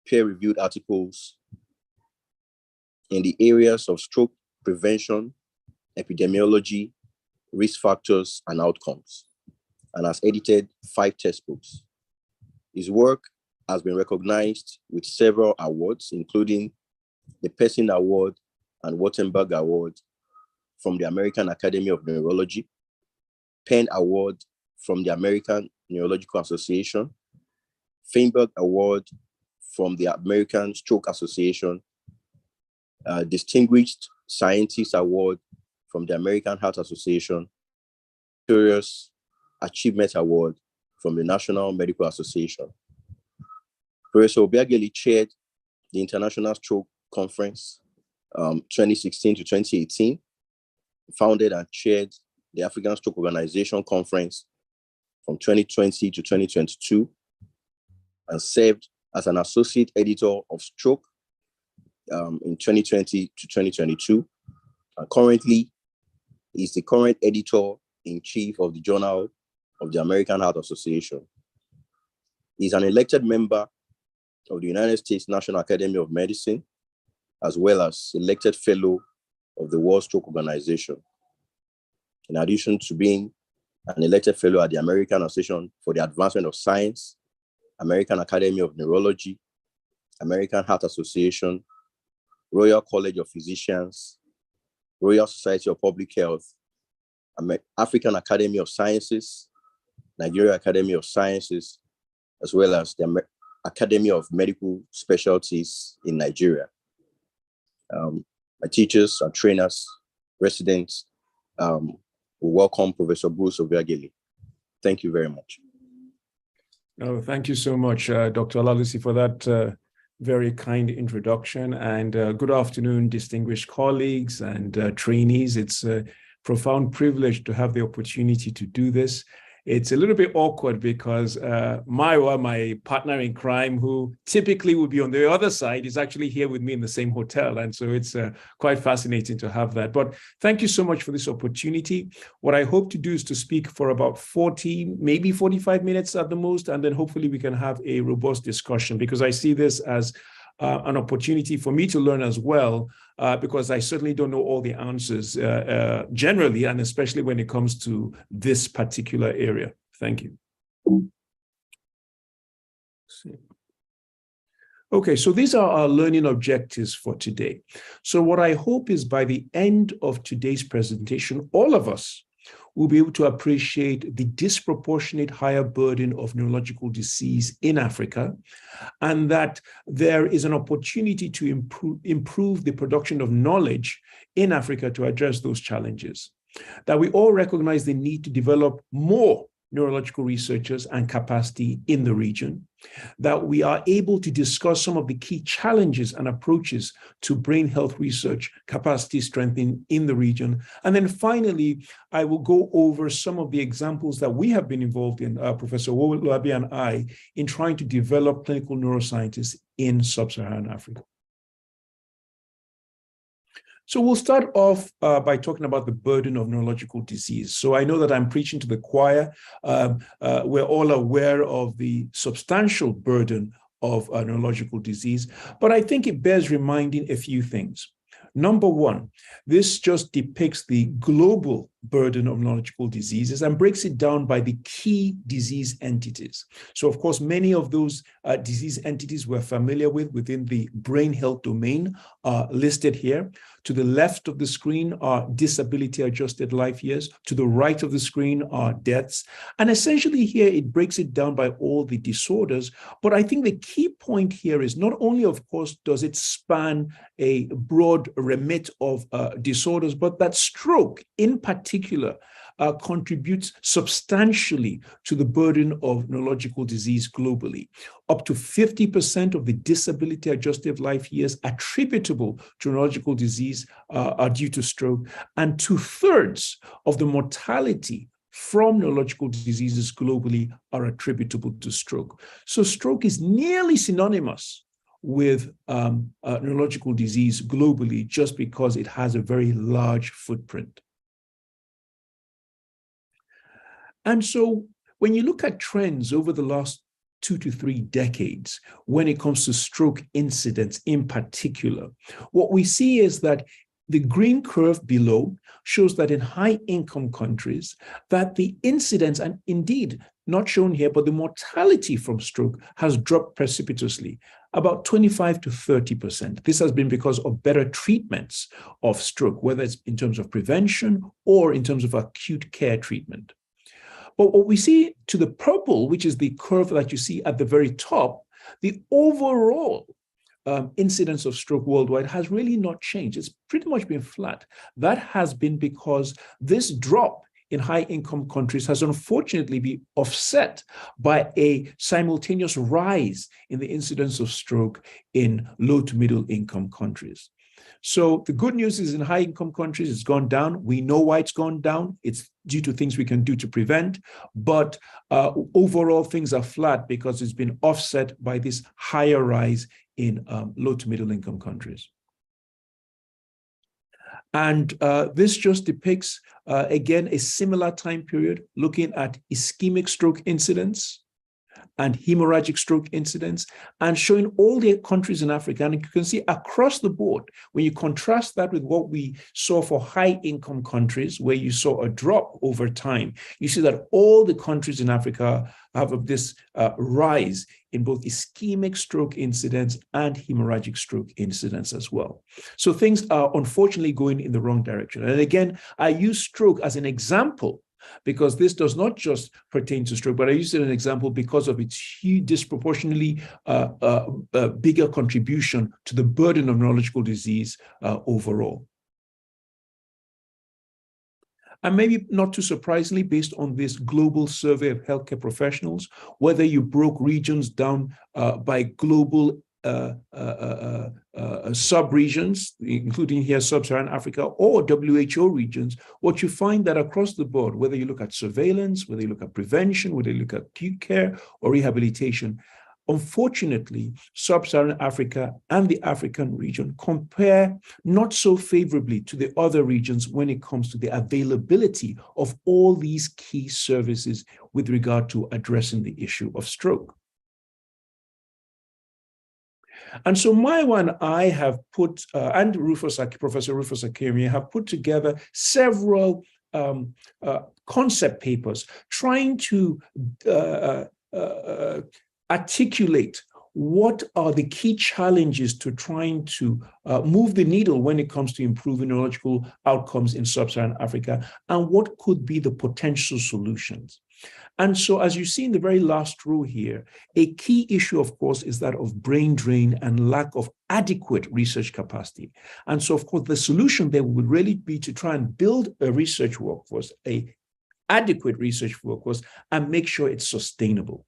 peer-reviewed articles in the areas of stroke prevention, epidemiology, risk factors, and outcomes, and has edited 5 textbooks. His work has been recognized with several awards, including the Persin Award and Wurtemberg Award from the American Academy of Neurology, Penn Award from the American Neurological Association, Feinberg Award from the American Stroke Association, Distinguished Scientist Award from the American Heart Association, Victorious Achievement Award from the National Medical Association. Professor Obiageli chaired the International Stroke Conference 2016 to 2018, founded and chaired the African Stroke Organization Conference from 2020 to 2022, and served as an associate editor of Stroke in 2020 to 2022. And currently is the current editor-in-chief of the Journal of the American Heart Association. He's an elected member of the United States National Academy of Medicine, as well as elected fellow of the World Stroke Organization. In addition to being an elected fellow at the American Association for the Advancement of Science, American Academy of Neurology, American Heart Association, Royal College of Physicians, Royal Society of Public Health, African Academy of Sciences, Nigeria Academy of Sciences, as well as the Academy of Medical Specialties in Nigeria. My teachers and trainers, residents, we welcome Professor Bruce Obiageli. Thank you very much. Oh, thank you so much, Dr. Olalusi, for that very kind introduction. And good afternoon, distinguished colleagues and trainees. It's a profound privilege to have the opportunity to do this. It's a little bit awkward because my partner in crime, who typically would be on the other side, is actually here with me in the same hotel. And so it's quite fascinating to have that. But thank you so much for this opportunity. What I hope to do is to speak for about 40, maybe 45 minutes at the most, and then hopefully we can have a robust discussion, because I see this as an opportunity for me to learn as well, because I certainly don't know all the answers generally, and especially when it comes to this particular area. Thank you. Okay, so these are our learning objectives for today. So what I hope is by the end of today's presentation, all of us will be able to appreciate the disproportionate higher burden of neurological disease in Africa, and that there is an opportunity to improve the production of knowledge in Africa to address those challenges. That we all recognize the need to develop more neurological researchers and capacity in the region, that we are able to discuss some of the key challenges and approaches to brain health research capacity strengthening in the region. And then finally, I will go over some of the examples that we have been involved in, Professor Owolabi and I, in trying to develop clinical neuroscientists in sub-Saharan Africa. So we'll start off by talking about the burden of neurological disease. So I know that I'm preaching to the choir. We're all aware of the substantial burden of neurological disease, but I think it bears reminding a few things. Number one, this just depicts the global burden of neurological diseases and breaks it down by the key disease entities. So, of course, many of those disease entities we're familiar with within the brain health domain are listed here. To the left of the screen are disability-adjusted life years. To the right of the screen are deaths. And essentially here, it breaks it down by all the disorders. But I think the key point here is not only, of course, does it span a broad remit of disorders, but that stroke in particular contributes substantially to the burden of neurological disease globally. Up to 50% of the disability-adjusted life years attributable to neurological disease are due to stroke, and 2/3 of the mortality from neurological diseases globally are attributable to stroke. So stroke is nearly synonymous with neurological disease globally, just because it has a very large footprint. And so when you look at trends over the last 2 to 3 decades when it comes to stroke incidence in particular, what we see is that the green curve below shows that in high-income countries, that the incidence, and indeed not shown here, but the mortality from stroke has dropped precipitously, about 25 to 30%. This has been because of better treatments of stroke, whether it's in terms of prevention or in terms of acute care treatment. But what we see to the purple, which is the curve that you see at the very top, the overall incidence of stroke worldwide has really not changed. It's pretty much been flat. That has been because this drop in high-income countries has unfortunately been offset by a simultaneous rise in the incidence of stroke in low to middle-income countries. So the good news is in high-income countries, it's gone down. We know why it's gone down. It's due to things we can do to prevent. But overall, things are flat because it's been offset by this higher rise in low to middle-income countries. And this just depicts, again, a similar time period looking at ischemic stroke incidence and hemorrhagic stroke incidence, and showing all the countries in Africa. And you can see across the board, when you contrast that with what we saw for high-income countries, where you saw a drop over time, you see that all the countries in Africa have this rise in both ischemic stroke incidence and hemorrhagic stroke incidence as well. So things are unfortunately going in the wrong direction. And again, I use stroke as an example because this does not just pertain to stroke, but I use it as an example because of its huge, disproportionately bigger contribution to the burden of neurological disease overall. And maybe not too surprisingly, based on this global survey of healthcare professionals, whether you broke regions down by global sub-regions, including here sub-Saharan Africa, or WHO regions, what you find that across the board, whether you look at surveillance, whether you look at prevention, whether you look at acute care or rehabilitation, unfortunately, sub-Saharan Africa and the African region compare not so favorably to the other regions when it comes to the availability of all these key services with regard to addressing the issue of stroke. And so Maiwa and I have put, and Professor Rufus Akemi have put together several concept papers trying to articulate what are the key challenges to trying to move the needle when it comes to improving neurological outcomes in sub-Saharan Africa, and what could be the potential solutions. And so, as you see in the very last row here, a key issue, of course, is that of brain drain and lack of adequate research capacity. And so, of course, the solution there would really be to try and build a research workforce, an adequate research workforce, and make sure it's sustainable.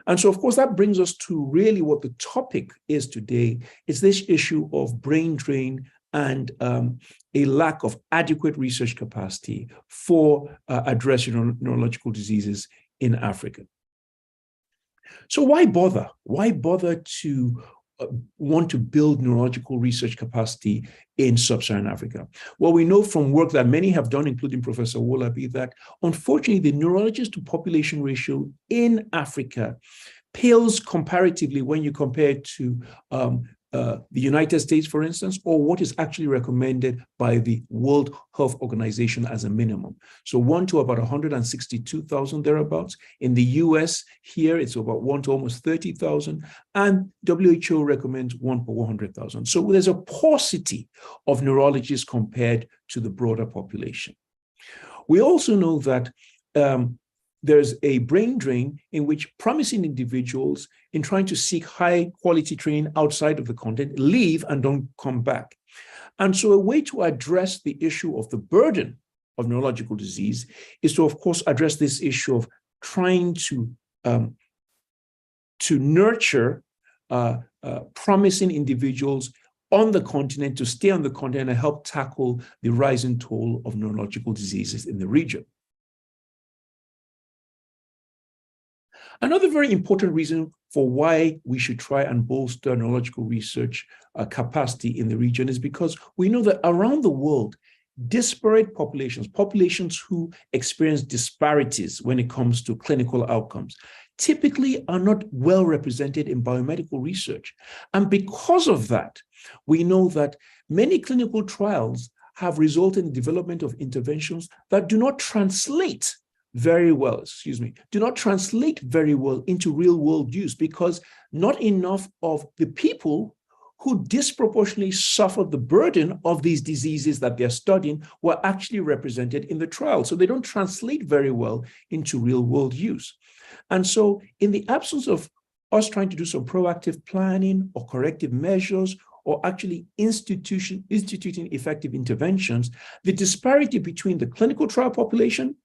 And so, of course, that brings us to really what the topic is today, is this issue of brain drain and a lack of adequate research capacity for addressing neurological diseases in Africa. So why bother? Why bother to want to build neurological research capacity in sub-Saharan Africa? Well, we know from work that many have done, including Professor Wolabi, that unfortunately the neurologist to population ratio in Africa pales comparatively when you compare it to the United States, for instance, or what is actually recommended by the World Health Organization as a minimum. So 1 to about 162,000 thereabouts. In the US, here it's about 1 to almost 30,000, and WHO recommends 1 per 100,000. So there's a paucity of neurologists compared to the broader population. We also know that there's a brain drain in which promising individuals, in trying to seek high quality training outside of the continent, leave and don't come back. And so a way to address the issue of the burden of neurological disease is to, of course, address this issue of trying to nurture promising individuals on the continent, to stay on the continent and help tackle the rising toll of neurological diseases in the region. Another very important reason for why we should try and bolster neurological research capacity in the region is because we know that around the world, disparate populations, populations who experience disparities when it comes to clinical outcomes, typically are not well represented in biomedical research. And because of that, we know that many clinical trials have resulted in the development of interventions that do not translate very well, do not translate very well into real world use, because not enough of the people who disproportionately suffer the burden of these diseases that they're studying were actually represented in the trial. So they don't translate very well into real world use. And so in the absence of us trying to do some proactive planning or corrective measures, or actually instituting effective interventions, the disparity between the clinical trial population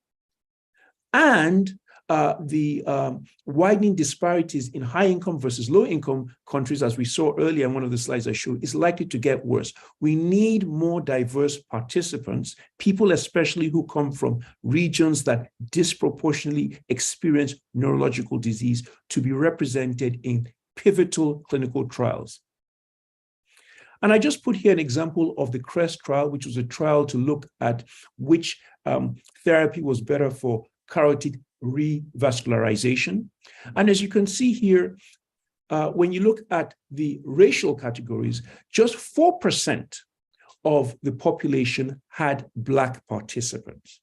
and the widening disparities in high-income versus low-income countries, as we saw earlier in one of the slides I showed, is likely to get worse. We need more diverse participants, people especially who come from regions that disproportionately experience neurological disease, to be represented in pivotal clinical trials. And I just put here an example of the CREST trial, which was a trial to look at which therapy was better for carotid revascularization. And as you can see here, when you look at the racial categories, just 4% of the population had Black participants.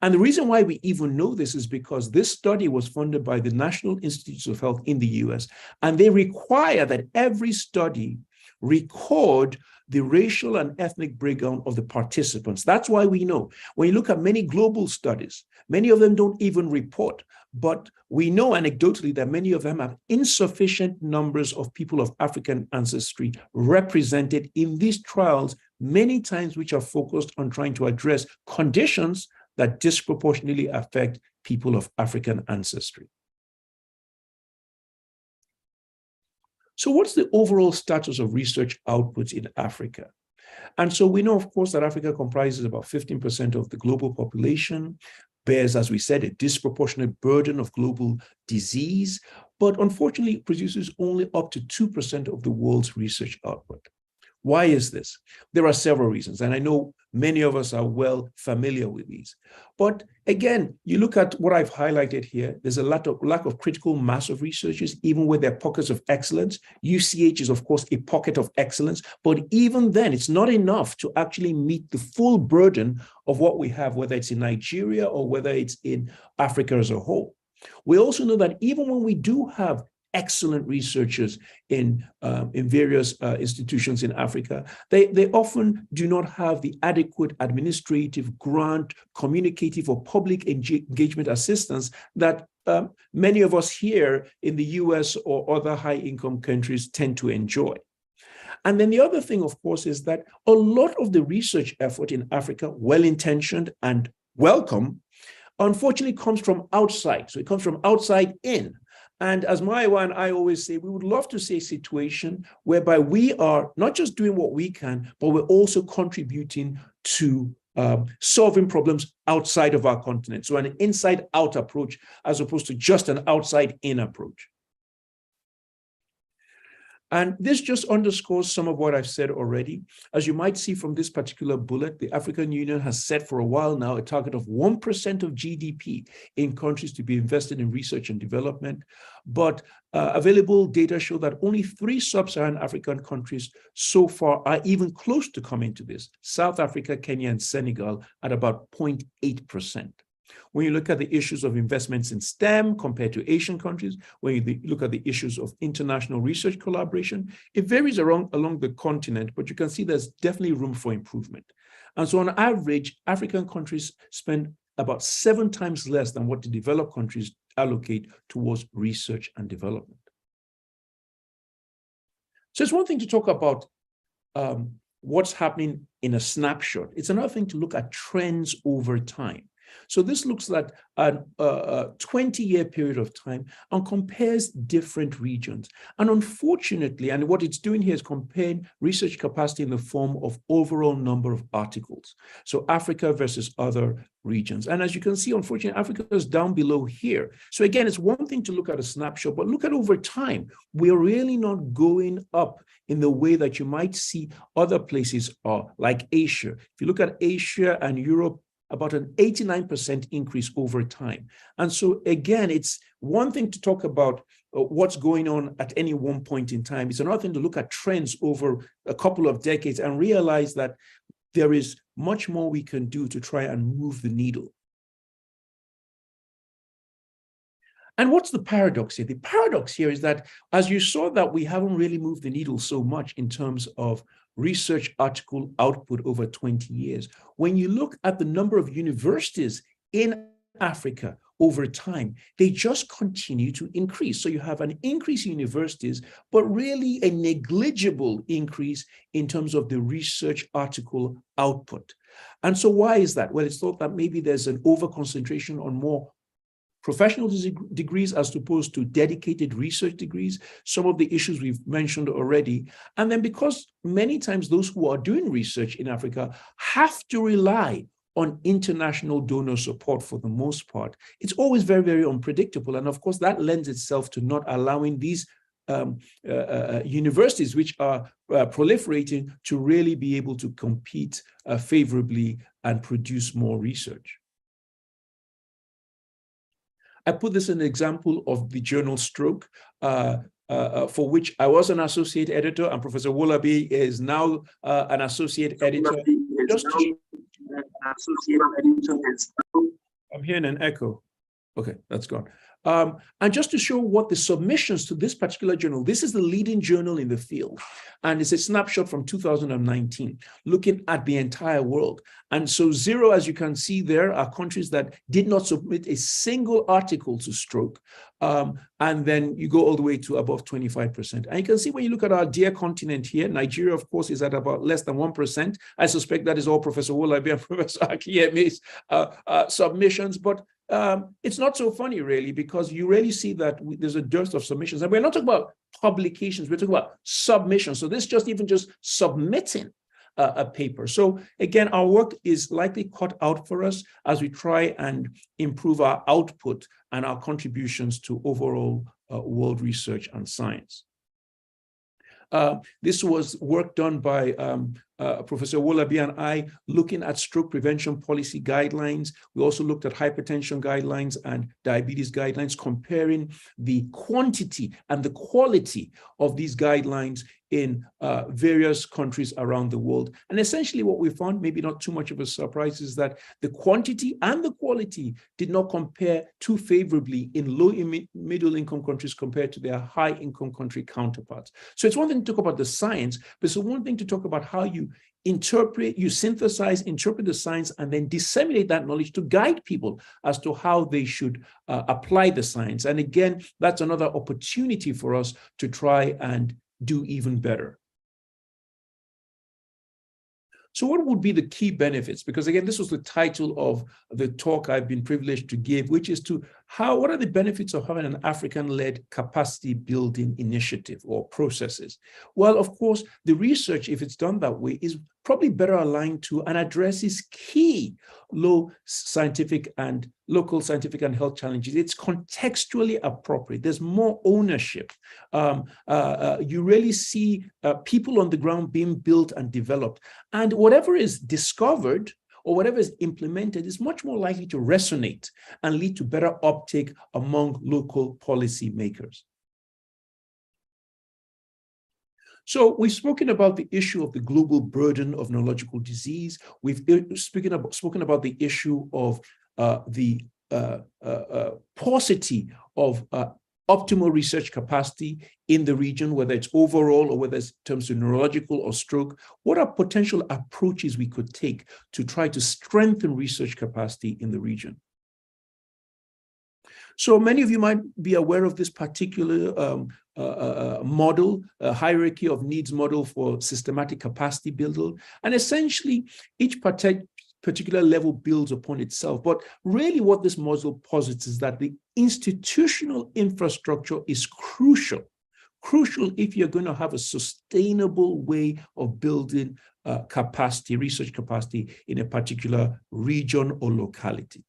And the reason why we even know this is because this study was funded by the National Institutes of Health in the US, and they require that every study record the racial and ethnic breakdown of the participants. That's why we know. When you look at many global studies, many of them don't even report, but we know anecdotally that many of them have insufficient numbers of people of African ancestry represented in these trials, many times which are focused on trying to address conditions that disproportionately affect people of African ancestry. So what's the overall status of research outputs in Africa? And so we know, of course, that Africa comprises about 15% of the global population, bears, as we said, a disproportionate burden of global disease, but unfortunately produces only up to 2% of the world's research output. Why is this? There are several reasons, and I know many of us are well familiar with these. But again, you look at what I've highlighted here, there's a lack of critical mass of researchers, even where there are pockets of excellence. UCH is, of course, a pocket of excellence, but even then, it's not enough to actually meet the full burden of what we have, whether it's in Nigeria or whether it's in Africa as a whole. We also know that even when we do have excellent researchers in various institutions in Africa, they often do not have the adequate administrative, grant, communicative, or public engagement assistance that many of us here in the US or other high-income countries tend to enjoy. And then the other thing, of course, is that a lot of the research effort in Africa, well-intentioned and welcome, unfortunately comes from outside. So it comes from outside in. And as Maiwa and I always say, we would love to see a situation whereby we are not just doing what we can, but we're also contributing to solving problems outside of our continent. So an inside-out approach as opposed to just an outside-in approach. And this just underscores some of what I've said already. As you might see from this particular bullet, the African Union has set for a while now a target of 1% of GDP in countries to be invested in research and development. But available data show that only 3 sub-Saharan African countries so far are even close to coming to this: South Africa, Kenya, and Senegal at about 0.8%. When you look at the issues of investments in STEM compared to Asian countries, when you look at the issues of international research collaboration, it varies along the continent, but you can see there's definitely room for improvement. And so on average, African countries spend about 7 times less than what the developed countries allocate towards research and development. So it's one thing to talk about what's happening in a snapshot. It's another thing to look at trends over time. So this looks at a 20-year period of time and compares different regions. And unfortunately, and what it's doing here is comparing research capacity in the form of overall number of articles. So Africa versus other regions. And as you can see, unfortunately, Africa is down below here. So again, it's one thing to look at a snapshot, but look at over time. We're really not going up in the way that you might see other places are, like Asia. If you look at Asia and Europe, about an 89% increase over time. And so again, it's one thing to talk about what's going on at any one point in time. It's another thing to look at trends over a couple of decades and realize that there is much more we can do to try and move the needle. And what's the paradox here? The paradox here is that, as you saw, that we haven't really moved the needle so much in terms of research article output over 20 years. When you look at the number of universities in Africa over time, they just continue to increase. So you have an increase in universities, but really a negligible increase in terms of the research article output. And so why is that? Well, it's thought that maybe there's an over-concentration on more professional degrees as opposed to dedicated research degrees, some of the issues we've mentioned already. And then because many times those who are doing research in Africa have to rely on international donor support for the most part, it's always very, very unpredictable. And of course, that lends itself to not allowing these universities, which are proliferating, to really be able to compete favorably and produce more research. I put this in an example of the journal Stroke, for which I was an associate editor, and Professor Wolabi is now an associate editor. I'm hearing an echo. Okay, that's gone. And just to show what the submissions to this particular journal, this is the leading journal in the field, and it's a snapshot from 2019, looking at the entire world. And so 0, as you can see there, are countries that did not submit a single article to Stroke. And then you go all the way to above 25%. And you can see when you look at our dear continent here, Nigeria, of course, is at about less than 1%. I suspect that is all Professor Wolabi and Professor Akiyeme's submissions, but it's not so funny, really, because you really see that there's a dearth of submissions. And we're not talking about publications, we're talking about submissions. So this just submitting a paper. So again, our work is likely cut out for us as we try and improve our output and our contributions to overall world research and science. This was work done by Professor Wolabi and I, looking at stroke prevention policy guidelines. We also looked at hypertension guidelines and diabetes guidelines, comparing the quantity and the quality of these guidelines in various countries around the world. And essentially what we found, maybe not too much of a surprise, is that the quantity and the quality did not compare too favorably in low and middle income countries compared to their high income country counterparts. So it's one thing to talk about the science, but it's one thing to talk about how you synthesize, interpret the science, and then disseminate that knowledge to guide people as to how they should apply the science. And again, that's another opportunity for us to try and do even better. So what would be the key benefits? Because again, this was the title of the talk I've been privileged to give, which is what are the benefits of having an African-led capacity building initiative or processes? Well, of course, the research, if it's done that way, is probably better aligned to and addresses key local scientific and health challenges. It's contextually appropriate. There's more ownership. You really see people on the ground being built and developed. And whatever is discovered or whatever is implemented is much more likely to resonate and lead to better uptake among local policy makers. So we've spoken about the issue of the global burden of neurological disease. We've spoken about the issue of the paucity of optimal research capacity in the region, whether it's overall or whether it's in terms of neurological or stroke. What are potential approaches we could take to try to strengthen research capacity in the region? So many of you might be aware of this particular model, a hierarchy of needs model for systematic capacity building. And essentially, each particular level builds upon itself. But really what this model posits is that the institutional infrastructure is crucial if you're going to have a sustainable way of building capacity, research capacity in a particular region or locality.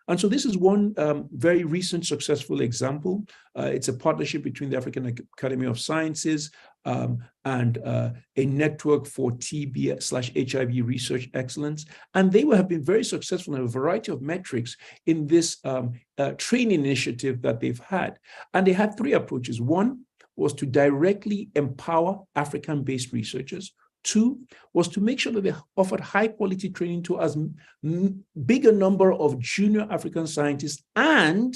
And so this is one very recent successful example. It's a partnership between the African Academy of Sciences and a network for TB/HIV research excellence. And they have been very successful in a variety of metrics in this training initiative that they've had. And they had three approaches. One was to directly empower African-based researchers. Two was to make sure that they offered high quality training to as big a number of junior African scientists and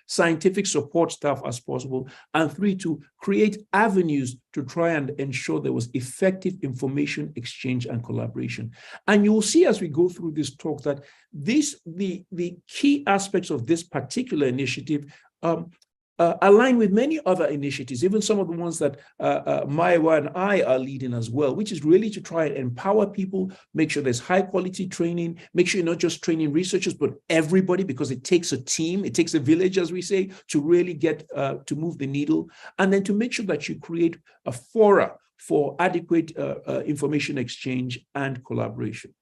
scientific support staff as possible. And three, to create avenues to try and ensure there was effective information exchange and collaboration. And you will see as we go through this talk that the key aspects of this particular initiative align with many other initiatives, even some of the ones that Maiwa and I are leading as well, which is really to try and empower people, make sure there's high quality training, make sure you're not just training researchers, but everybody, because it takes a team, it takes a village, as we say, to really get to move the needle, and then to make sure that you create a fora for adequate information exchange and collaboration.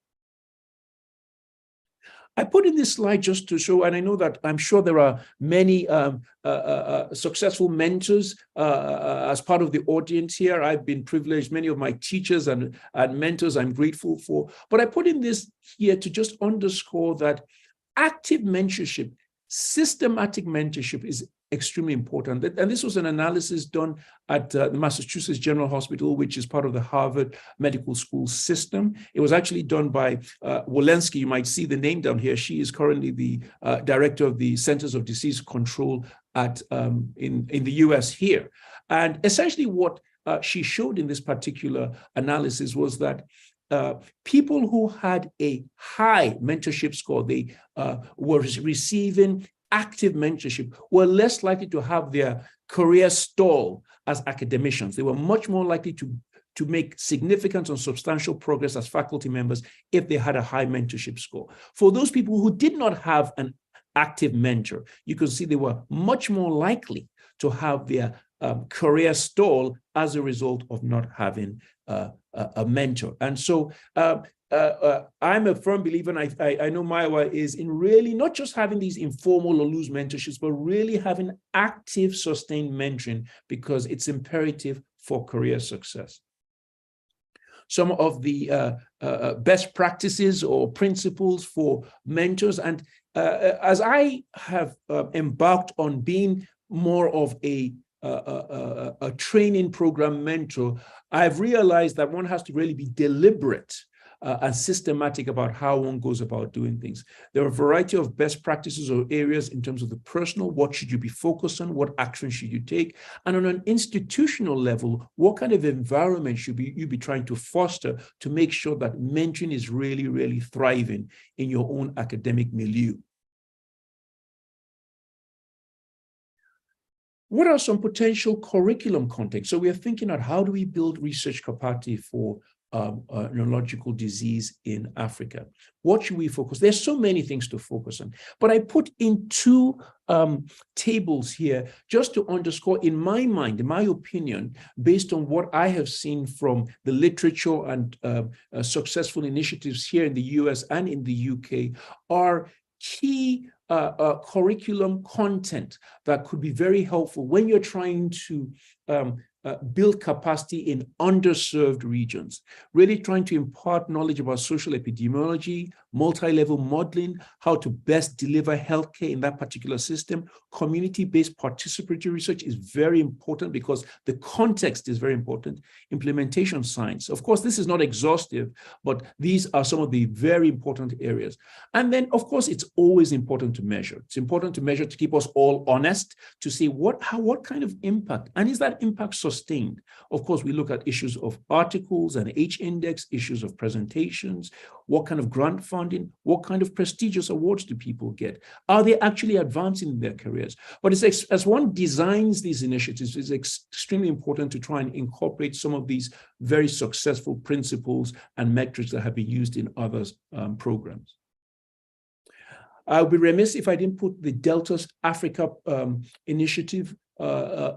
I put in this slide just to show, and I know that I'm sure there are many successful mentors as part of the audience here. I've been privileged, many of my teachers and mentors I'm grateful for, but I put in this here to just underscore that active mentorship, systematic mentorship is extremely important. And this was an analysis done at the Massachusetts General Hospital, which is part of the Harvard Medical School system. It was actually done by Walensky. You might see the name down here. She is currently the director of the Centers of Disease Control at in the US here. And essentially what she showed in this particular analysis was that people who had a high mentorship score, they were receiving active mentorship, were less likely to have their career stall as academicians. They were much more likely to make significant and substantial progress as faculty members if they had a high mentorship score. For those people who did not have an active mentor, you can see they were much more likely to have their career stall as a result of not having a mentor. And so I'm a firm believer, and I know Maiwa is, in really not just having these informal or loose mentorships, but really having active, sustained mentoring, because it's imperative for career success. Some of the best practices or principles for mentors, and as I have embarked on being more of a training program mentor, I've realized that one has to really be deliberate and systematic about how one goes about doing things. There are a variety of best practices or areas in terms of the personal. What should you be focused on? What action should you take? And on an institutional level, what kind of environment should you be trying to foster to make sure that mentoring is really, really thriving in your own academic milieu? What are some potential curriculum contexts? So we are thinking about how do we build research capacity for neurological disease in Africa? What should we focus? There's so many things to focus on, but I put in two tables here just to underscore, in my mind, in my opinion, based on what I have seen from the literature and successful initiatives here in the US and in the UK, are key curriculum content that could be very helpful when you're trying to build capacity in underserved regions, really trying to impart knowledge about social epidemiology, multi-level modeling, how to best deliver healthcare in that particular system. Community-based participatory research is very important because the context is very important. Implementation science. Of course, this is not exhaustive, but these are some of the very important areas. And then, of course, it's always important to measure. It's important to measure to keep us all honest, to see what kind of impact, and is that impact sustainable? sustained. Of course, we look at issues of articles and H-index, issues of presentations, what kind of grant funding, what kind of prestigious awards do people get? Are they actually advancing in their careers? But it's, as one designs these initiatives, it's extremely important to try and incorporate some of these very successful principles and metrics that have been used in other programs. I would be remiss if I didn't put the Delta's Africa initiative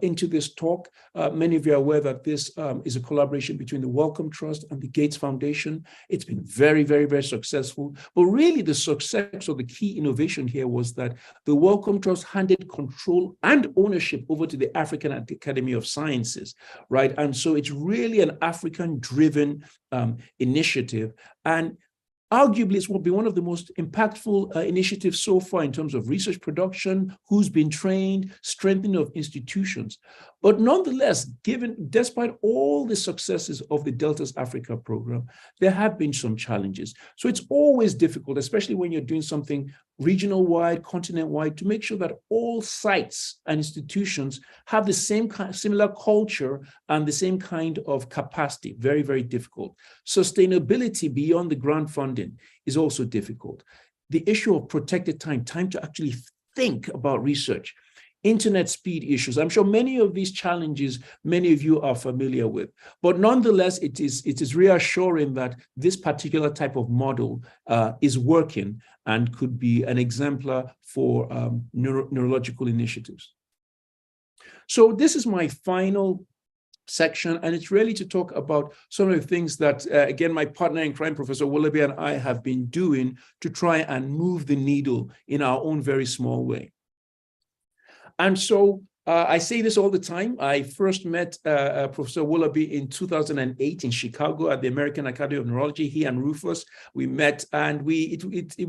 into this talk. Many of you are aware that this is a collaboration between the Wellcome Trust and the Gates Foundation. It's been very, very, very successful. But really the success or the key innovation here was that the Wellcome Trust handed control and ownership over to the African Academy of Sciences, right? And so it's really an African-driven initiative. And arguably, it will be one of the most impactful initiatives so far in terms of research production, who's been trained, strengthening of institutions. But nonetheless, despite all the successes of the Delta's Africa program, there have been some challenges. So it's always difficult, especially when you're doing something regional-wide, continent-wide, to make sure that all sites and institutions have the same similar culture and the same kind of capacity. Very, very difficult. Sustainability beyond the grant funding is also difficult. The issue of protected time to actually think about research, internet speed issues. I'm sure many of these challenges, many of you are familiar with, but nonetheless, it is reassuring that this particular type of model is working and could be an exemplar for neurological initiatives. So this is my final section, and it's really to talk about some of the things that, again, my partner in crime, Professor Willoughby, and I have been doing to try and move the needle in our own very small way. And so I say this all the time. I first met Professor Willoughby in 2008 in Chicago at the American Academy of Neurology. He and Rufus, we met, and we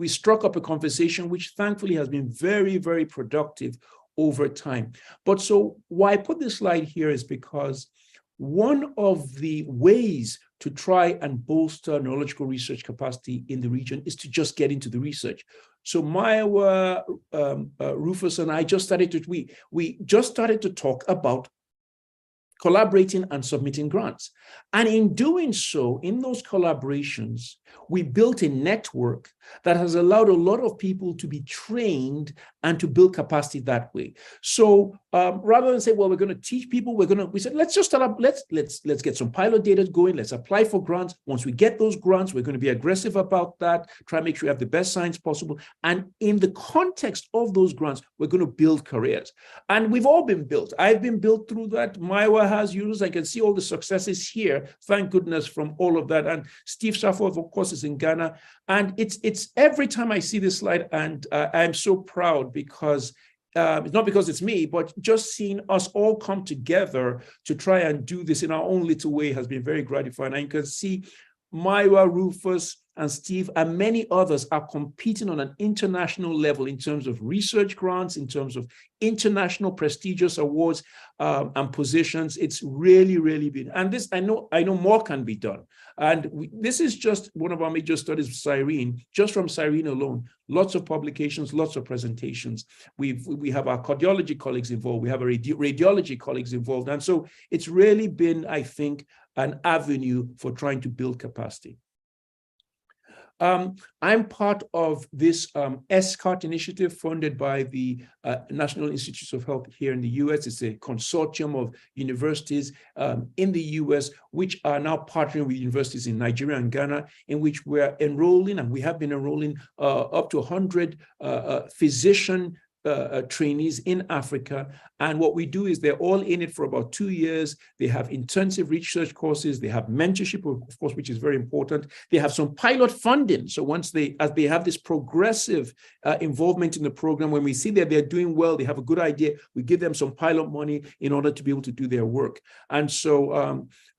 struck up a conversation which thankfully has been very, very productive over time. But so why I put this slide here is because one of the ways to try and bolster neurological research capacity in the region is to just get into the research. So Maya, Rufus, and I just started to, we just started to talk about collaborating and submitting grants. And in doing so, in those collaborations, we built a network that has allowed a lot of people to be trained and to build capacity that way. So rather than say, well, we're going to teach people, we said, let's just start up, let's get some pilot data going, let's apply for grants. Once we get those grants, we're going to be aggressive about that, try and make sure we have the best science possible. And in the context of those grants, we're going to build careers. And we've all been built. I've been built through that. Maiwa has used, I can see all the successes here, thank goodness, from all of that. And Steve Safford, of course, is in Ghana. And it's every time I see this slide, and I'm so proud because it's not because it's me, but just seeing us all come together to try and do this in our own little way has been very gratifying. And you can see Myra, Rufus, and Steve, and many others are competing on an international level in terms of research grants, in terms of international prestigious awards and positions. It's really, really been, and this, I know more can be done. And this is just one of our major studies of Cyrene. Just from Cyrene alone, lots of publications, lots of presentations. We have our cardiology colleagues involved. We have our radiology colleagues involved. And so it's really been, I think, an avenue for trying to build capacity. I'm part of this SCART initiative funded by the National Institutes of Health here in the US. It's a consortium of universities in the US, which are now partnering with universities in Nigeria and Ghana, in which we're enrolling, and we have been enrolling up to 100 physician trainees in Africa. And what we do is they're all in it for about 2 years. They have intensive research courses. They have mentorship, of course, which is very important. They have some pilot funding. So once as they have this progressive involvement in the program, when we see that they're doing well, they have a good idea, we give them some pilot money in order to be able to do their work. And so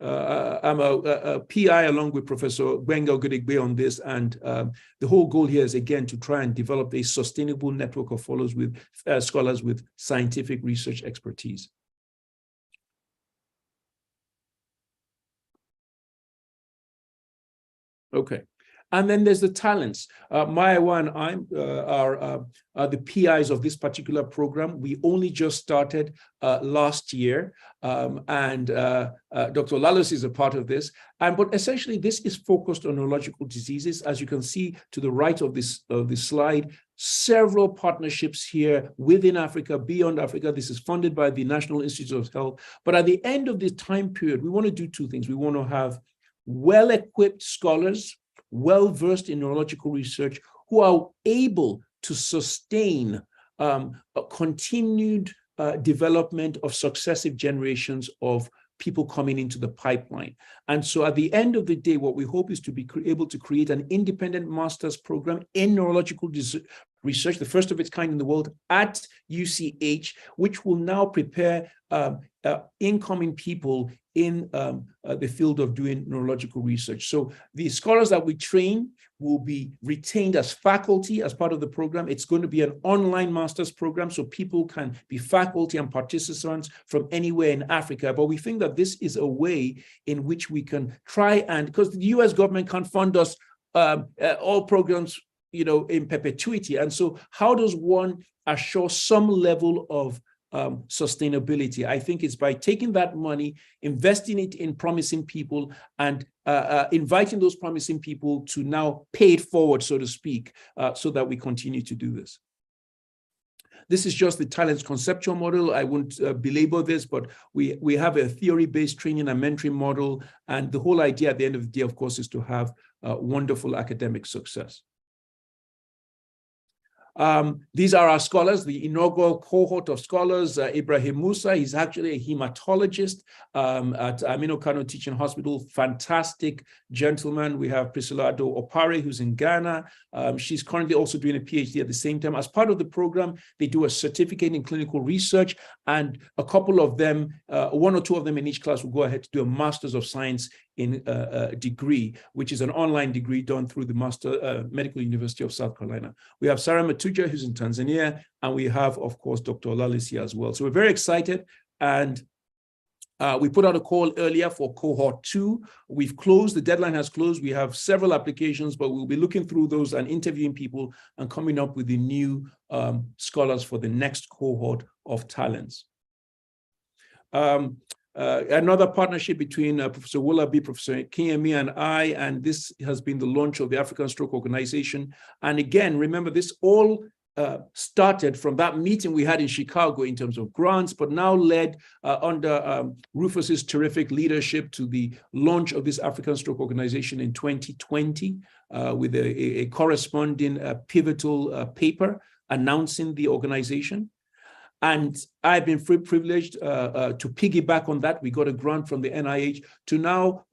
I'm a PI along with Professor Gbenga Ogudigbe on this. And the whole goal here is, again, to try and develop a sustainable network of follows with scholars with scientific research expertise. Okay. And then there's the talents. Maiwa and I are the PIs of this particular program. We only just started last year, and Dr. Lalos is a part of this. But essentially, this is focused on neurological diseases. As you can see to the right of this slide, several partnerships here within Africa, beyond Africa. This is funded by the National Institutes of Health. But at the end of this time period, we want to do two things. We want to have well-equipped scholars, well-versed in neurological research, who are able to sustain a continued development of successive generations of people coming into the pipeline. And so at the end of the day, what we hope is to be able to create an independent master's program in neurological research, the first of its kind in the world at UCH, which will now prepare incoming people in the field of doing neurological research. So the scholars that we train will be retained as faculty as part of the program. It's going to be an online master's program, so people can be faculty and participants from anywhere in Africa. But we think that this is a way in which we can try and, because the US government can't fund us all programs, in perpetuity. And so how does one assure some level of sustainability? I think it's by taking that money, investing it in promising people, and inviting those promising people to now pay it forward, so to speak, so that we continue to do this. This is just the talents conceptual model. I won't belabor this, but we have a theory-based training and mentoring model. And the whole idea at the end of the day, of course, is to have wonderful academic success. These are our scholars, the inaugural cohort of scholars. Ibrahim Musa, he's actually a hematologist at Aminu Kano Teaching Hospital. Fantastic gentleman. We have Priscilla Ado Opare, who's in Ghana. She's currently also doing a PhD at the same time. As part of the program, they do a certificate in clinical research, and a couple of them, one or two of them in each class, will go ahead to do a Master's of Science in a degree, which is an online degree done through the Medical University of South Carolina. We have Sarah Matuja, who's in Tanzania, and we have, of course, Dr. Olalisi as well. So we're very excited, and we put out a call earlier for cohort 2. We've closed, the deadline has closed. We have several applications, but we'll be looking through those and interviewing people and coming up with the new scholars for the next cohort of talents. Another partnership between Professor Wolabi, Professor Kinyemi, and I, and this has been the launch of the African Stroke Organization. And again, remember, this all started from that meeting we had in Chicago in terms of grants, but now led under Rufus's terrific leadership to the launch of this African Stroke Organization in 2020 with a corresponding pivotal paper announcing the organization. And I've been privileged to piggyback on that. We got a grant from the NIH to now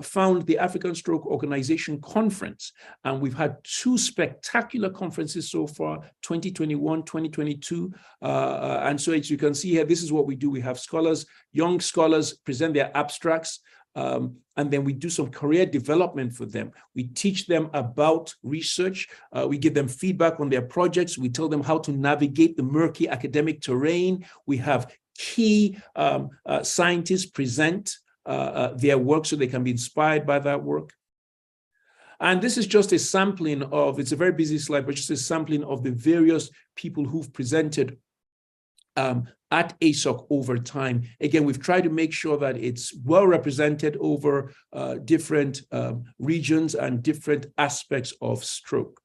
found the African Stroke Organization Conference. And we've had 2 spectacular conferences so far, 2021, 2022. And so as you can see here, this is what we do. We have scholars, young scholars present their abstracts. And then we do some career development for them. We teach them about research. We give them feedback on their projects. We tell them how to navigate the murky academic terrain. We have key scientists present their work so they can be inspired by that work. And this is just a sampling of, it's a very busy slide, but just a sampling of the various people who've presented at ASOC over time. Again, we've tried to make sure that it's well represented over different regions and different aspects of stroke.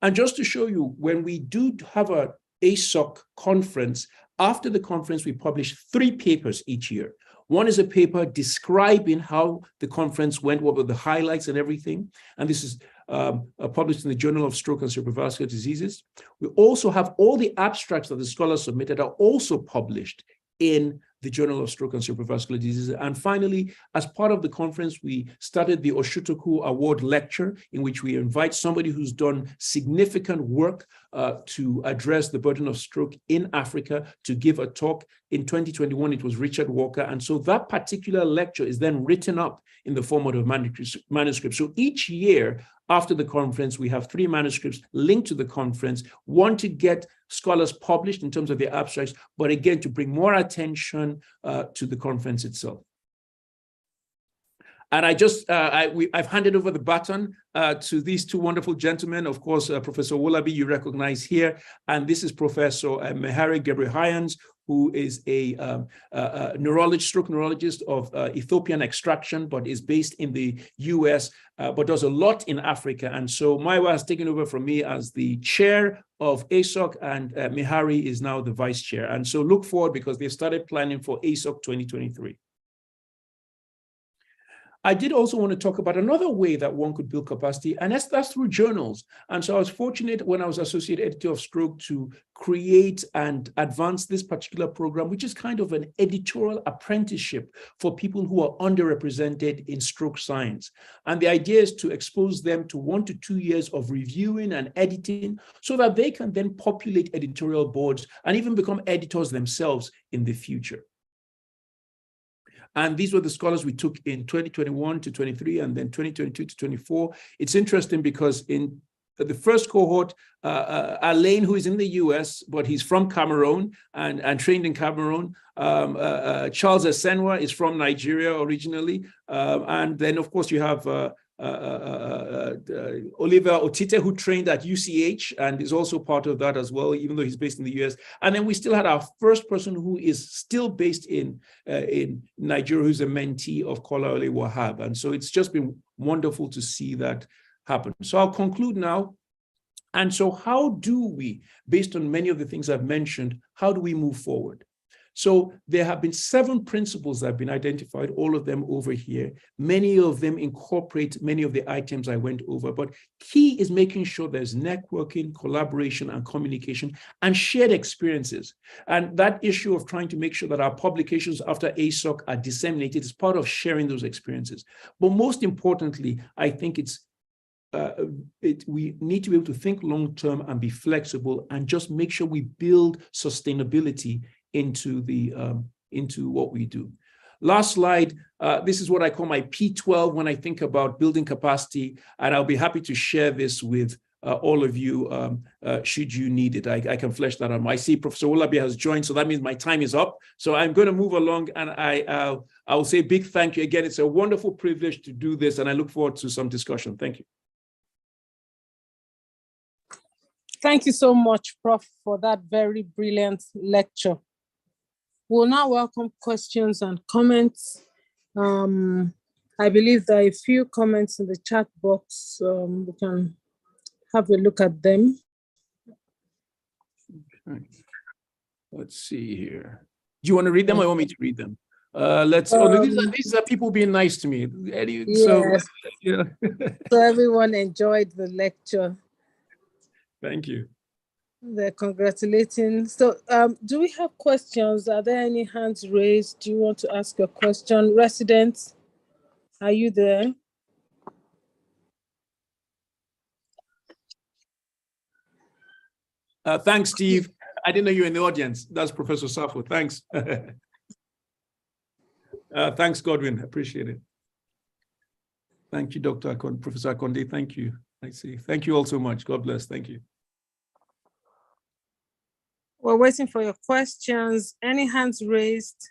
And just to show you, when we do have a ASOC conference, after the conference, we publish 3 papers each year. One is a paper describing how the conference went, what were the highlights and everything. And this is published in the Journal of Stroke and Cerebrovascular Diseases. We also have all the abstracts that the scholars submitted are also published in the Journal of Stroke and Cerebrovascular Diseases. And finally, as part of the conference, we started the Oshutoku Award Lecture, in which we invite somebody who's done significant work to address the burden of stroke in Africa to give a talk. In 2021, it was Richard Walker. And so that particular lecture is then written up in the format of manuscript. So each year after the conference, we have 3 manuscripts linked to the conference, one to get scholars published in terms of their abstracts, but again, to bring more attention to the conference itself. And I've handed over the baton to these two wonderful gentlemen. Of course, Professor Wolabi, you recognize here, and this is Professor Mehari Gebrehayans, who is a stroke neurologist of Ethiopian extraction, but is based in the US, but does a lot in Africa. And so Maiwa has taken over from me as the chair of ASOC, and Mehari is now the vice chair. And so look forward, because they've started planning for ASOC 2023. I did also want to talk about another way that one could build capacity, and that's through journals. And so I was fortunate when I was associate editor of Stroke to create and advance this particular program, which is kind of an editorial apprenticeship for people who are underrepresented in stroke science. And the idea is to expose them to 1 to 2 years of reviewing and editing so that they can then populate editorial boards and even become editors themselves in the future. And these were the scholars we took in 2021 to 23 and then 2022 to 24. It's interesting because in the first cohort, Alain, who is in the US, but he's from Cameroon and trained in Cameroon. Charles Esenwa is from Nigeria originally. And then, of course, you have Oliver Otite, who trained at UCH and is also part of that as well, even though he's based in the US. And then we still had our first person who is still based in Nigeria, who's a mentee of Kolawole Wahab. And so it's just been wonderful to see that happen. So I'll conclude now. And so how do we, based on many of the things I've mentioned, how do we move forward? So there have been 7 principles that have been identified, all of them over here. Many of them incorporate many of the items I went over, but key is making sure there's networking, collaboration, and communication, and shared experiences. And that issue of trying to make sure that our publications after ASOC are disseminated is part of sharing those experiences. But most importantly, I think we need to be able to think long-term and be flexible and just make sure we build sustainability into what we do. Last slide, this is what I call my P12 when I think about building capacity, and I'll be happy to share this with all of you should you need it. I can flesh that out. I see Professor Wolabi has joined, so that means my time is up. So I'm going to move along, and I will say big thank you. Again, it's a wonderful privilege to do this, and I look forward to some discussion. Thank you. Thank you so much, Prof, for that very brilliant lecture. We'll now welcome questions and comments. I believe there are a few comments in the chat box. We can have a look at them. Okay. Let's see here. Do you want to read them or you want me to read them? These are people being nice to me. Yes. So, yeah. So everyone enjoyed the lecture. Thank you. They're congratulating. So do we have questions? Are there any hands raised? Do you want to ask a question? Residents, are you there? Thanks, Steve. I didn't know you were in the audience. That's Professor Safo. Thanks. Thanks, Godwin. Appreciate it. Thank you, Professor Akonde. Thank you. I see. Thank you all so much. God bless. Thank you. We're waiting for your questions. Any hands raised?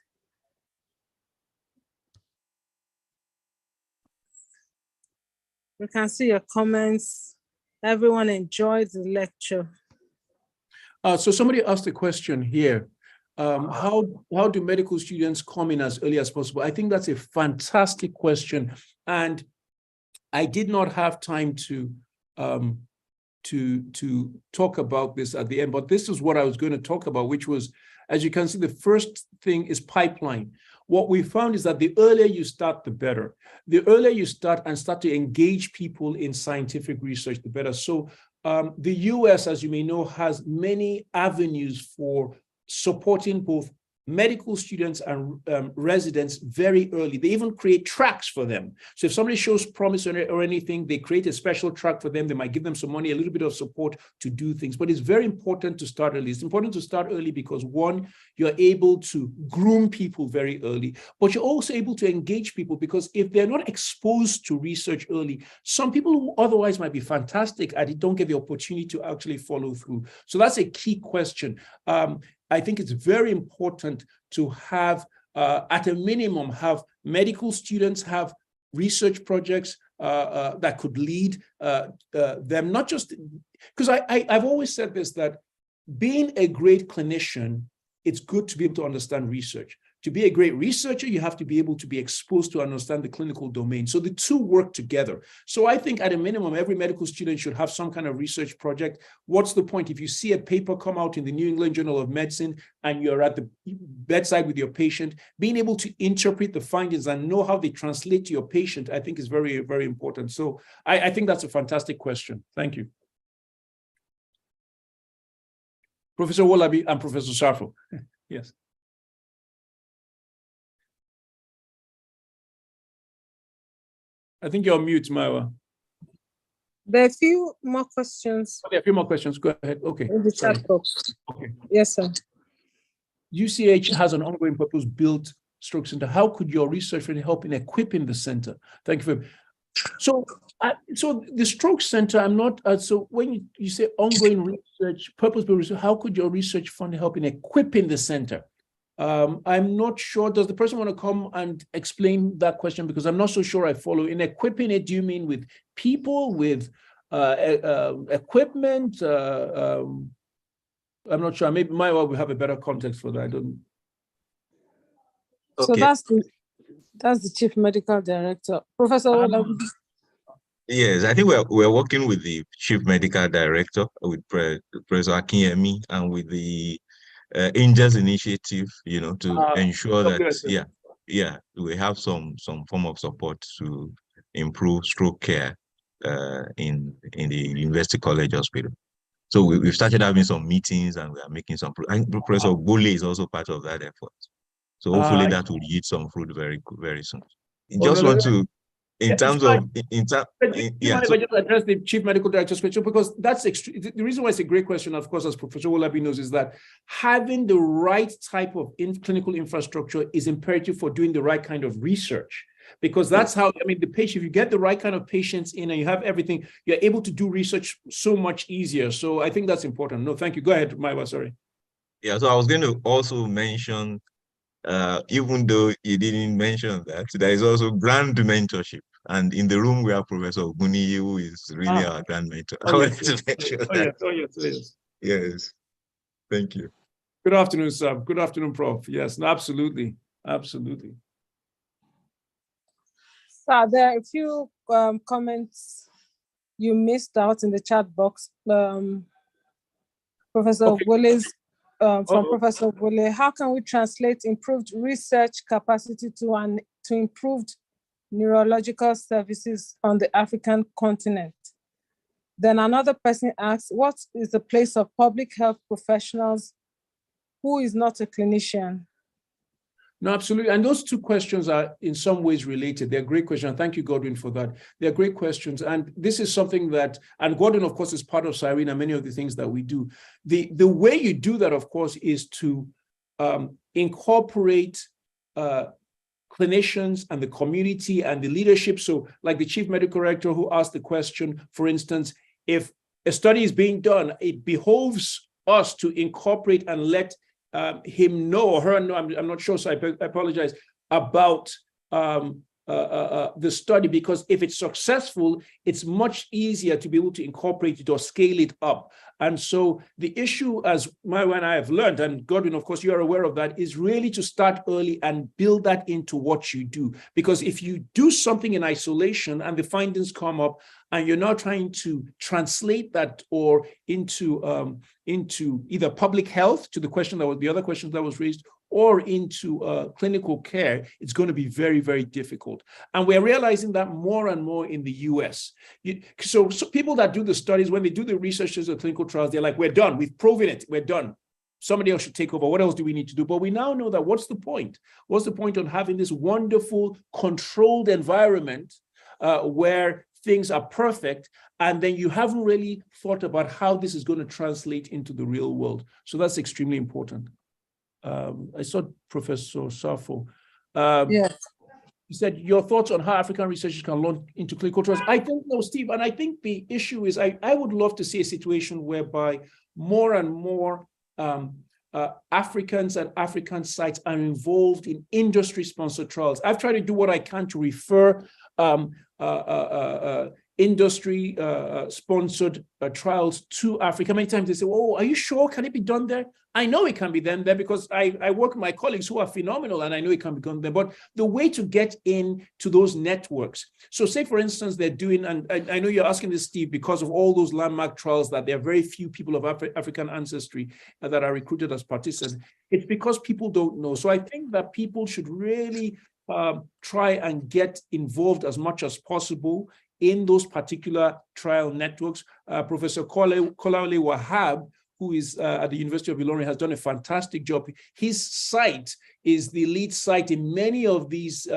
We can see your comments. Everyone enjoyed the lecture. So somebody asked a question here. How do medical students come in as early as possible? I think that's a fantastic question. And I did not have time to talk about this at the end, but this is what I was going to talk about, which was, as you can see, the first thing is pipeline. What we found is that the earlier you start, the better. The earlier you start to engage people in scientific research, the better. So the US, as you may know, has many avenues for supporting both medical students and residents very early. They even create tracks for them. So if somebody shows promise or anything, they create a special track for them. They might give them some money, a little bit of support to do things. But it's very important to start early. It's important to start early because, one, you're able to groom people very early, but you're also able to engage people, because if they're not exposed to research early, some people who otherwise might be fantastic at it don't get the opportunity to actually follow through. So that's a key question. I think it's very important to have, at a minimum, have medical students have research projects that could lead them, not just, because I've always said this, that being a great clinician, it's good to be able to understand research. To be a great researcher, you have to be able to be exposed to understand the clinical domain. So the two work together. So I think at a minimum, every medical student should have some kind of research project. What's the point? If you see a paper come out in the New England Journal of Medicine and you're at the bedside with your patient, being able to interpret the findings and know how they translate to your patient, I think is very, very important. So I think that's a fantastic question. Thank you. Professor Wolabi and Professor Sarfo. Yes. I think you're on mute, Maiwa. There are a few more questions. There are a few more questions. Go ahead. Okay. In the chat box. Okay. Yes, sir. UCH has an ongoing purpose-built stroke center. How could your research really help in equipping the center? Thank you. So the stroke center, I'm not, so when you say ongoing research, purpose-built research, how could your research fund help in equipping the center? I'm not sure. Does the person want to come and explain that question? Because I'm not so sure I follow. In equipping it, do you mean with people, with equipment? I'm not sure. Maybe Maiwa will have a better context for that. I don't. Okay. So that's the Chief Medical Director, Professor Wolabi. Yes, I think we're working with the Chief Medical Director, with Professor Akinyemi, and with the Angels Initiative, to ensure that we have some form of support to improve stroke care in the University College Hospital. So we've started having some meetings and we are making some. Professor Bole is also part of that effort. So hopefully that will yield some fruit very soon. Just want to. In terms of, I just address the Chief Medical Director's question, because that's the reason why it's a great question, of course, as Professor Wolabi knows, is that having the right type of clinical infrastructure is imperative for doing the right kind of research. Because that's how, the patient, if you get the right kind of patients in and you have everything, you're able to do research so much easier. So I think that's important. No, thank you. Go ahead, Maiwa, sorry. Yeah, so I was going to also mention, even though you didn't mention that, there is also grand mentorship. And in the room we have Professor Oguniyi, who is really our grand mentor. Yes. Yes. Thank you. Good afternoon, sir. Good afternoon, Prof. Yes, absolutely. Absolutely. So there are a few comments you missed out in the chat box. Professor Wole's Professor Wole, how can we translate improved research capacity to improved neurological services on the African continent? Then another person asks, what is the place of public health professionals who is not a clinician? No, absolutely. And those two questions are in some ways related. They're great questions. Thank you, Godwin, for that. They're great questions. And this is something that, and Godwin, of course, is part of Cyrene and many of the things that we do. The way you do that, of course, is to incorporate clinicians and the community and the leadership. So like the Chief Medical Director who asked the question, for instance, if a study is being done, it behoves us to incorporate and let him know or her know, I'm not sure, so I apologize, about the study, because if it's successful, it's much easier to be able to incorporate it or scale it up. And so the issue, as Maiwa and I have learned, and Godwin, of course, you're aware of that, is really to start early and build that into what you do. Because if you do something in isolation and the findings come up and you're now trying to translate that or into either public health, to the question that was the other question that was raised, or into clinical care, it's going to be very, very difficult. And we're realizing that more and more in the US. So people that do the studies, when they do the research or clinical trials, they're like, we're done, we've proven it, we're done. Somebody else should take over. What else do we need to do? But we now know that what's the point? What's the point on having this wonderful controlled environment where things are perfect, and then you haven't really thought about how this is going to translate into the real world. So that's extremely important. I saw Professor Sarfo. Yes. You said your thoughts on how African researchers can launch into clinical trials. I think, no, Steve, and I think the issue is I would love to see a situation whereby more and more Africans and African sites are involved in industry-sponsored trials. I've tried to do what I can to refer industry sponsored trials to Africa. Many times they say, oh, are you sure? Can it be done there? I know it can be done there because I work with my colleagues who are phenomenal and I know it can be done there. But the way to get into those networks. So say, for instance, they're doing, and I know you're asking this, Steve, because of all those landmark trials that there are very few people of African ancestry that are recruited as participants. It's because people don't know. So I think that people should really try and get involved as much as possible in those particular trial networks. Professor Kolawole Wahab, who is at the University of Ilorin, has done a fantastic job. His site is the lead site in many of these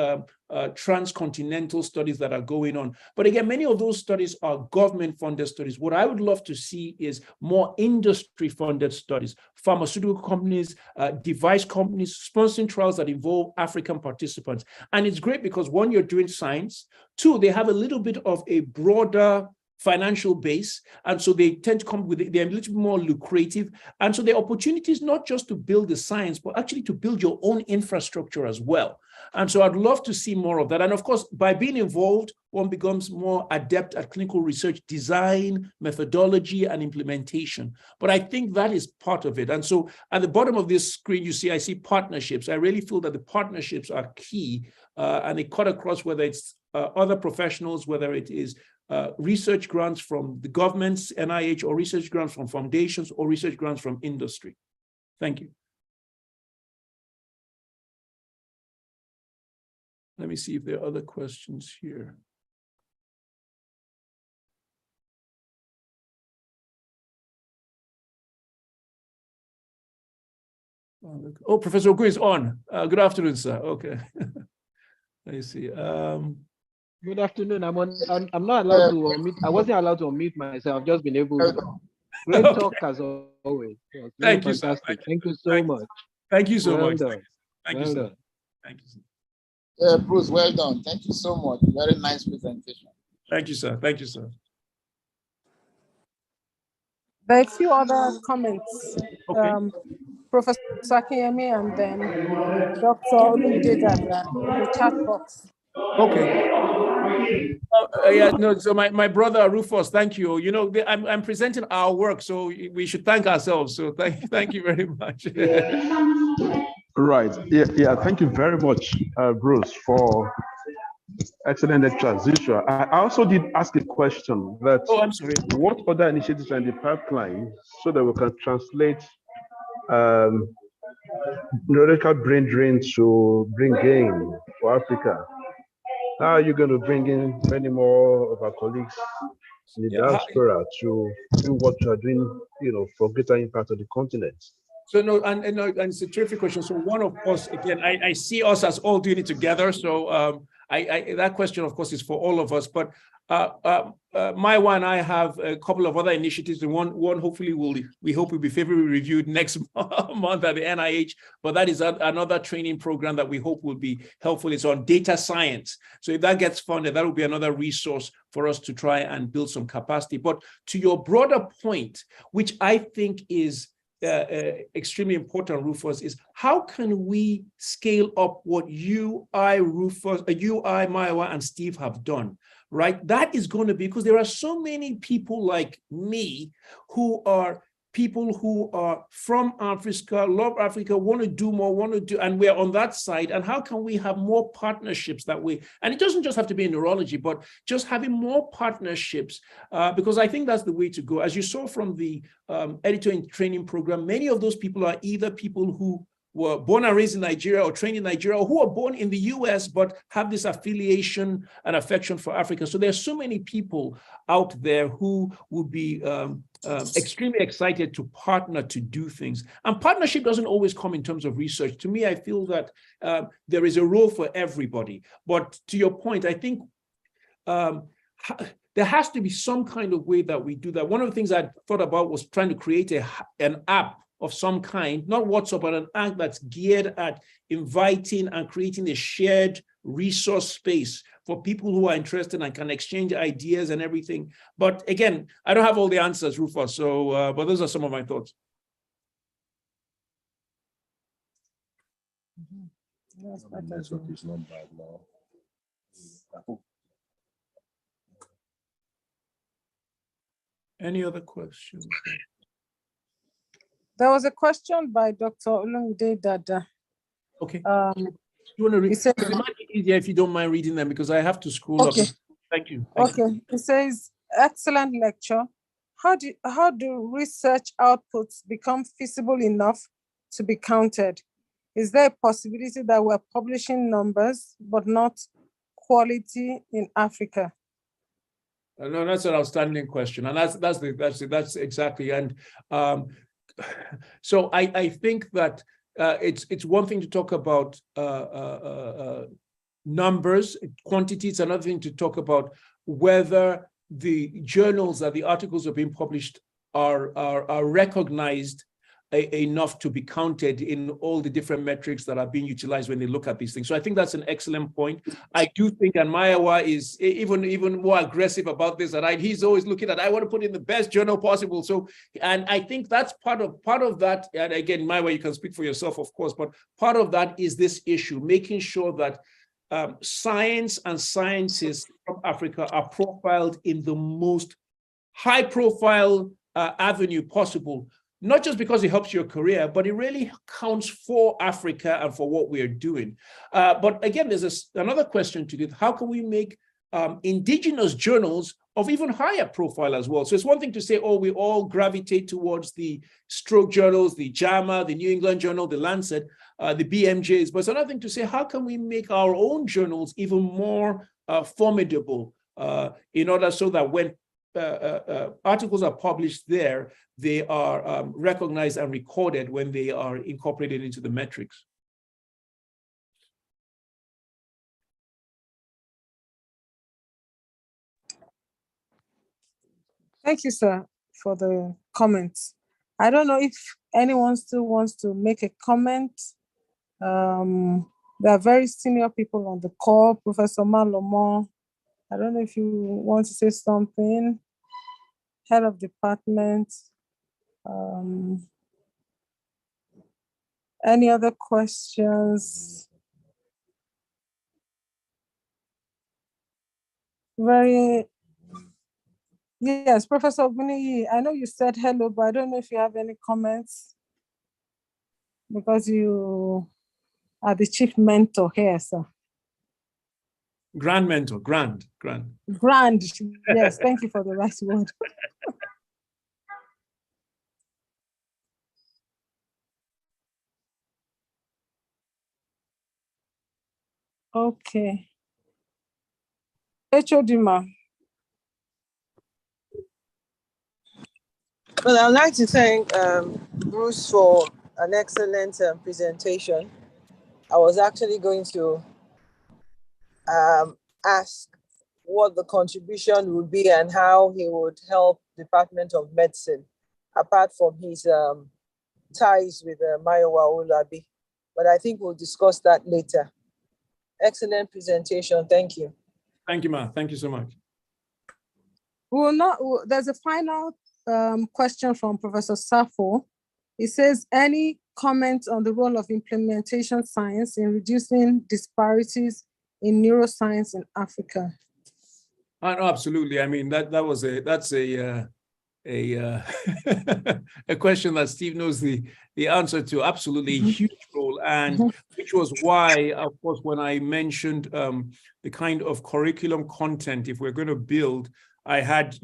transcontinental studies that are going on. But again, many of those studies are government-funded studies. What I would love to see is more industry-funded studies, pharmaceutical companies, device companies, sponsoring trials that involve African participants. And it's great because, one, you're doing science. Two, they have a little bit of a broader financial base, and so they tend to come with it. They're a little bit more lucrative, and so the opportunity is not just to build the science, but actually to build your own infrastructure as well. And so I'd love to see more of that. And of course, by being involved, one becomes more adept at clinical research design, methodology, and implementation. But I think that is part of it. And so at the bottom of this screen, I see partnerships. I really feel that the partnerships are key, and they cut across whether it's other professionals, whether it is research grants from the government's NIH, or research grants from foundations, or research grants from industry. Thank you. Let me see if there are other questions here. Oh, Professor Ogu is on. Good afternoon, sir. Okay. Let me see. Good afternoon. I'm not allowed to unmute. I wasn't allowed to unmute myself. I've just been able to. Great talk as always. Thank you, sir. Thank you so much. Thank you so much. Done. Thank you, sir. Thank you, sir. Bruce, well done. Thank you so much. Very nice presentation. Thank you, sir. Thank you, sir. There are a few other comments. Okay. Professor Akeyemi and then Dr. Olumide in the chat box. Okay. Yeah, no, so my brother Rufus, thank you. You know, I'm presenting our work, so we should thank ourselves. So thank you very much. Right. Yeah. Thank you very much, Bruce, for excellent lecture as usual. I also did ask a question that, oh, I'm sorry. What other initiatives are in the pipeline so that we can translate neurological brain drain to bring gain for Africa? How are you going to bring in many more of our colleagues in the diaspora to do what you are doing, for greater impact on the continent? So no, and it's a terrific question. So one, of course, again, I see us as all doing it together. So that question, of course, is for all of us. But Maiwa and I have a couple of other initiatives, and one hopefully we hope will be favorably reviewed next month at the NIH. But that is another training program that we hope will be helpful. It's on data science. So if that gets funded, that will be another resource for us to try and build some capacity. But to your broader point, which I think is extremely important, Rufus, is how can we scale up what Rufus, Maiwa, and Steve have done, right? That is going to be, because there are so many people like me who are people who are from Africa, love Africa, want to do more, and we're on that side. And how can we have more partnerships that way? And it doesn't just have to be in neurology, but just having more partnerships, because I think that's the way to go. As you saw from the editor in training program, many of those people are either people who were born and raised in Nigeria or trained in Nigeria, or who are born in the US, but have this affiliation and affection for Africa. So there's so many people out there who would be extremely excited to partner to do things. And partnership doesn't always come in terms of research. To me, I feel that there is a role for everybody. But to your point, I think there has to be some kind of way that we do that. One of the things I thought about was trying to create an app of some kind, not WhatsApp, but an app that's geared at inviting and creating a shared resource space for people who are interested and can exchange ideas and everything. But again, I don't have all the answers, Rufus, so, but those are some of my thoughts. Network is not bad now. I hope Any other questions? There was a question by Dr. Olumide Dada. Okay. You want to read? Says, it might be easier if you don't mind reading them because I have to scroll up. Thank you. Thank you. It says, excellent lecture. How do research outputs become feasible enough to be counted? Is there a possibility that we're publishing numbers but not quality in Africa? No, that's an outstanding question, and that's exactly. And so I think that it's one thing to talk about numbers, quantity. It's another thing to talk about whether the journals that the articles are being published are recognized enough to be counted in all the different metrics that are being utilized when they look at these things. So I think that's an excellent point. I do think, and Maiwa is even more aggressive about this, and he's always looking at, I want to put in the best journal possible. So, and I think that's part of that. And again, Maiwa, you can speak for yourself, of course, but part of that is this issue, making sure that science and scientists from Africa are profiled in the most high-profile avenue possible, not just because it helps your career, but it really counts for Africa and for what we are doing. But again, there's another question to this. How can we make indigenous journals of even higher profile as well? So it's one thing to say, oh, we all gravitate towards the stroke journals, the JAMA, the New England Journal, the Lancet, the BMJs, but it's another thing to say, how can we make our own journals even more formidable in order so that when articles are published there, they are recognized and recorded when they are incorporated into the metrics. Thank you, sir, for the comments. I don't know if anyone still wants to make a comment. There are very senior people on the call, Professor Malomo. I don't know if you want to say something. Head of department. Any other questions? Yes, Professor Ogbuni, I know you said hello, but I don't know if you have any comments because you are the chief mentor here, sir. Grand mentor, grand. Grand, yes, thank you for the right word. Okay. Echodima. Well, I'd like to thank Bruce for an excellent presentation. I was actually going to ask what the contribution would be and how he would help Department of Medicine, apart from his ties with Mayowa Olabi. But I think we'll discuss that later. Excellent presentation. Thank you. Thank you, Ma. Thank you so much. There's a final question from Professor Safo. It says, any comments on the role of implementation science in reducing disparities in neuroscience in Africa? Absolutely. I mean, that's a a question that Steve knows the answer to. Absolutely, a huge role, and which was why, of course, when I mentioned the kind of curriculum content, if we're going to build, I had,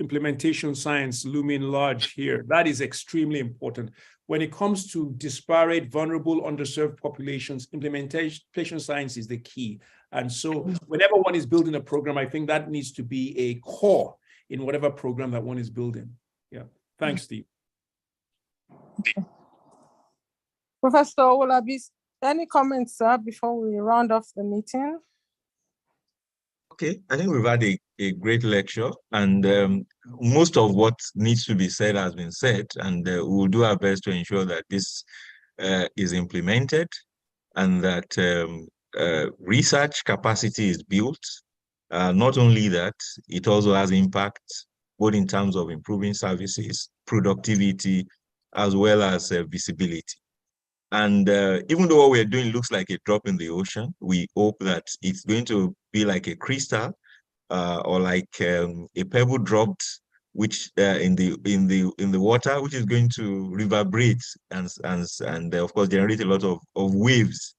implementation science looming large here. That is extremely important. When it comes to disparate, vulnerable, underserved populations, implementation science is the key. And so whenever one is building a program, I think that needs to be a core in whatever program that one is building. Yeah. Thanks, Steve. Okay. Professor Olabi, any comments, sir, before we round off the meeting? Okay, I think we've had a great lecture, and most of what needs to be said has been said, and we will do our best to ensure that this is implemented and that research capacity is built. Not only that, it also has impact both in terms of improving services, productivity, as well as visibility. And even though what we're doing looks like a drop in the ocean, we hope that it's going to be like a crystal or like a pebble dropped which in the water, which is going to reverberate and of course generate a lot of waves,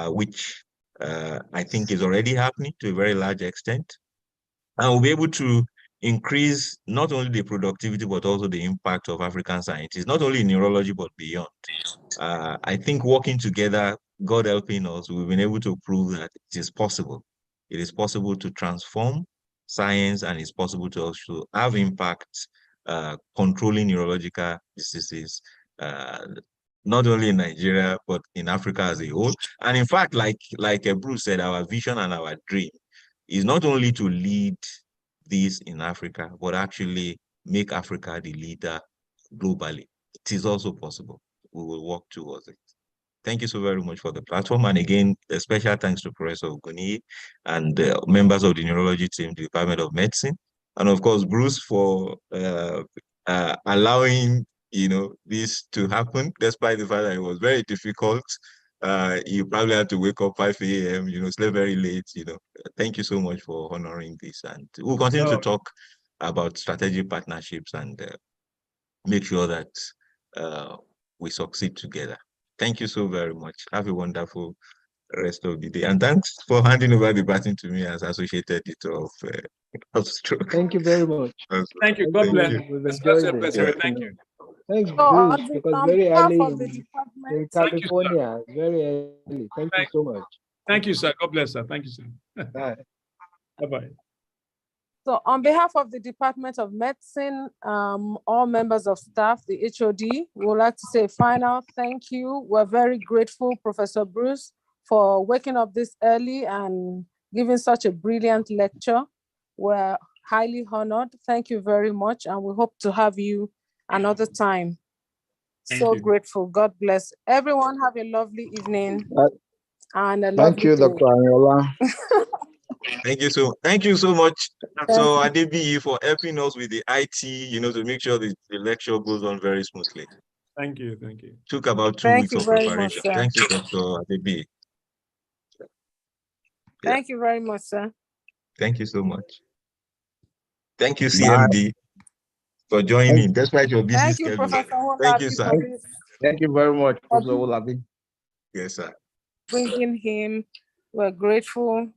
which I think is already happening to a very large extent. And we'll be able to increase not only the productivity, but also the impact of African scientists, not only in neurology, but beyond. I think working together, God helping us, we've been able to prove that it is possible. It is possible to transform science, and it's possible to also have impact controlling neurological diseases, not only in Nigeria, but in Africa as a whole. And in fact, like Bruce said, our vision and our dream is not only to lead this in Africa, but actually make Africa the leader globally. It is also possible. We will work towards it. Thank you so very much for the platform. And again, a special thanks to Professor Oguni and members of the neurology team, the Department of Medicine. And of course, Bruce, for allowing this to happen, despite the fact that it was very difficult. You probably had to wake up 5 a.m., sleep very late, Thank you so much for honoring this. And we'll continue to talk about strategic partnerships and make sure that we succeed together. Thank you so very much. Have a wonderful rest of the day. And thanks for handing over the baton to me as Associate Editor of Stroke. Thank you very much. Thank you. God bless. We've enjoyed it. Thank you. Thanks, So, Bruce, because very early in department. California. Very early. Thank you so much. Thank you, sir. God bless, sir. Thank you, sir. Bye. Bye-bye. So on behalf of the Department of Medicine, all members of staff, the HOD, we would like to say a final thank you. We're very grateful, Professor Bruce, for waking up this early and giving such a brilliant lecture. We're highly honored. Thank you very much. And we hope to have you another time. So grateful. God bless. Everyone have a lovely evening. And a thank you, Dr. Anyola. Thank you so much, so Adebiyi, for helping us with the IT, to make sure the lecture goes on very smoothly. Thank you. Took about 2 weeks of preparation. Thank you, Dr. Adebiyi. Thank you very much, sir. Thank you so much. Thank you, CMD, for joining, despite your busy schedule. Professor Thank you, sir. Thank you very much, Professor Olabi. Yes, sir. Bringing him, we're grateful.